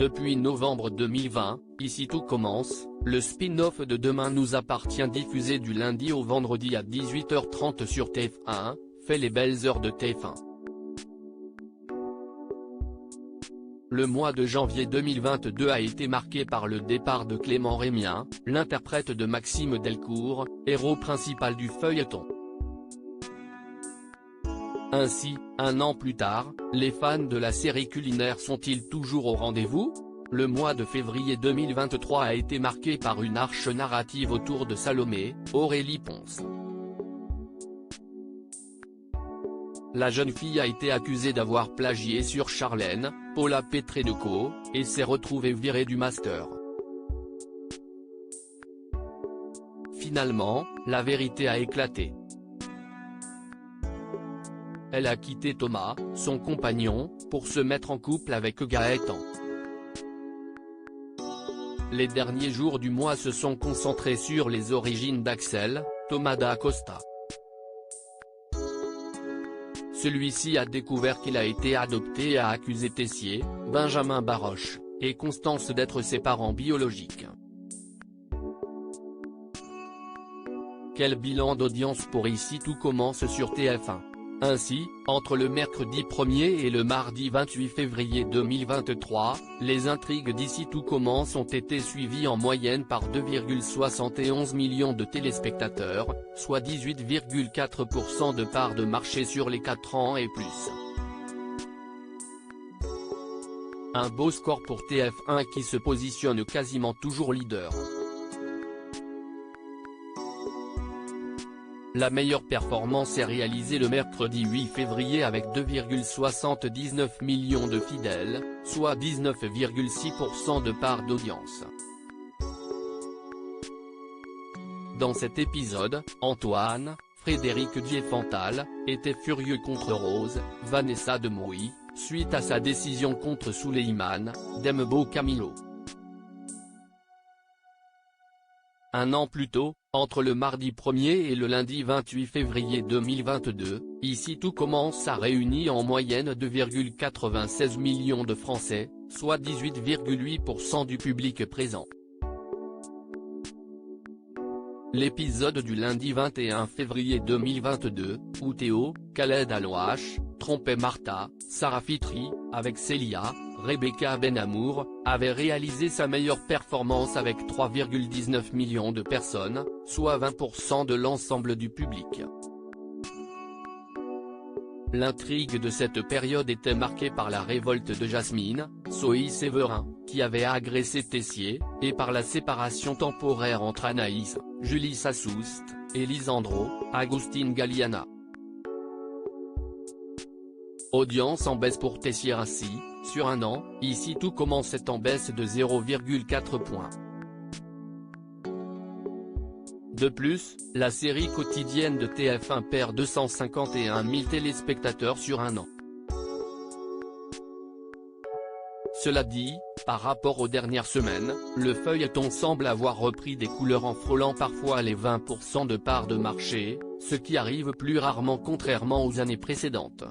Depuis novembre 2020, Ici tout commence, le spin-off de Demain nous appartient diffusé du lundi au vendredi à 18h30 sur TF1, fait les belles heures de TF1. Le mois de janvier 2022 a été marqué par le départ de Clément Rémien, l'interprète de Maxime Delcourt, héros principal du feuilleton. Ainsi, un an plus tard, les fans de la série culinaire sont-ils toujours au rendez-vous ? Le mois de février 2023 a été marqué par une arche narrative autour de Salomé, Aurélie Ponce. La jeune fille a été accusée d'avoir plagié sur Charlène, Paula Petredeco, et s'est retrouvée virée du master. Finalement, la vérité a éclaté. Elle a quitté Thomas, son compagnon, pour se mettre en couple avec Gaëtan. Les derniers jours du mois se sont concentrés sur les origines d'Axel, Thomas da Costa. Celui-ci a découvert qu'il a été adopté et a accusé Tessier, Benjamin Baroche, et Constance d'être ses parents biologiques. Quel bilan d'audience pour Ici tout commence sur TF1. Ainsi, entre le mercredi 1er et le mardi 28 février 2023, les intrigues d'Ici tout commence ont été suivies en moyenne par 2,71 millions de téléspectateurs, soit 18,4% de part de marché sur les 4 ans et plus. Un beau score pour TF1 qui se positionne quasiment toujours leader. La meilleure performance est réalisée le mercredi 8 février avec 2,79 millions de fidèles, soit 19,6% de part d'audience. Dans cet épisode, Antoine, Frédéric Diefenthal, était furieux contre Rose, Vanessa Demouy, suite à sa décision contre Souleymane, Dembo Camilo. Un an plus tôt, entre le mardi 1er et le lundi 28 février 2022, Ici tout commence a réuni en moyenne 2,96 millions de Français, soit 18,8% du public présent. L'épisode du lundi 21 février 2022, où Théo, Khaled Alouache, trompait Martha, Sarah Fitri, avec Célia, Rebecca Benamour, avait réalisé sa meilleure performance avec 3,19 millions de personnes, soit 20% de l'ensemble du public. L'intrigue de cette période était marquée par la révolte de Jasmine, Zoé Séverin, qui avait agressé Tessier, et par la séparation temporaire entre Anaïs, Julie Sassoust, et Lisandro, Agustin Galliana. Audience en baisse pour Tessier ainsi, sur un an, Ici tout commence est en baisse de 0,4 points. De plus, la série quotidienne de TF1 perd 251 000 téléspectateurs sur un an. Cela dit, par rapport aux dernières semaines, le feuilleton semble avoir repris des couleurs en frôlant parfois les 20% de part de marché, ce qui arrive plus rarement contrairement aux années précédentes.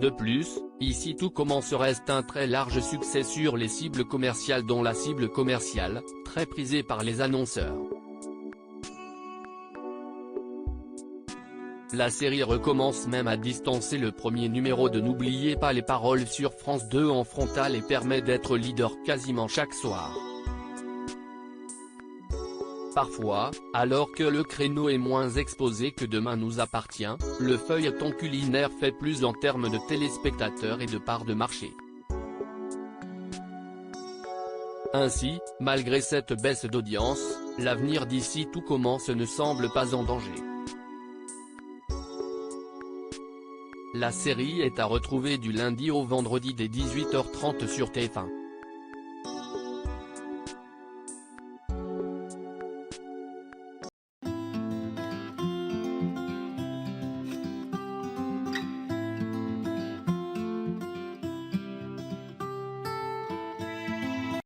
De plus, Ici tout commence reste un très large succès sur les cibles commerciales dont la cible commerciale, très prisée par les annonceurs. La série recommence même à distancer le premier numéro de N'oubliez pas les paroles sur France 2 en frontal et permet d'être leader quasiment chaque soir. Parfois, alors que le créneau est moins exposé que Demain nous appartient, le feuilleton culinaire fait plus en termes de téléspectateurs et de part de marché. Ainsi, malgré cette baisse d'audience, l'avenir d'Ici tout commence ne semble pas en danger. La série est à retrouver du lundi au vendredi dès 18h30 sur TF1.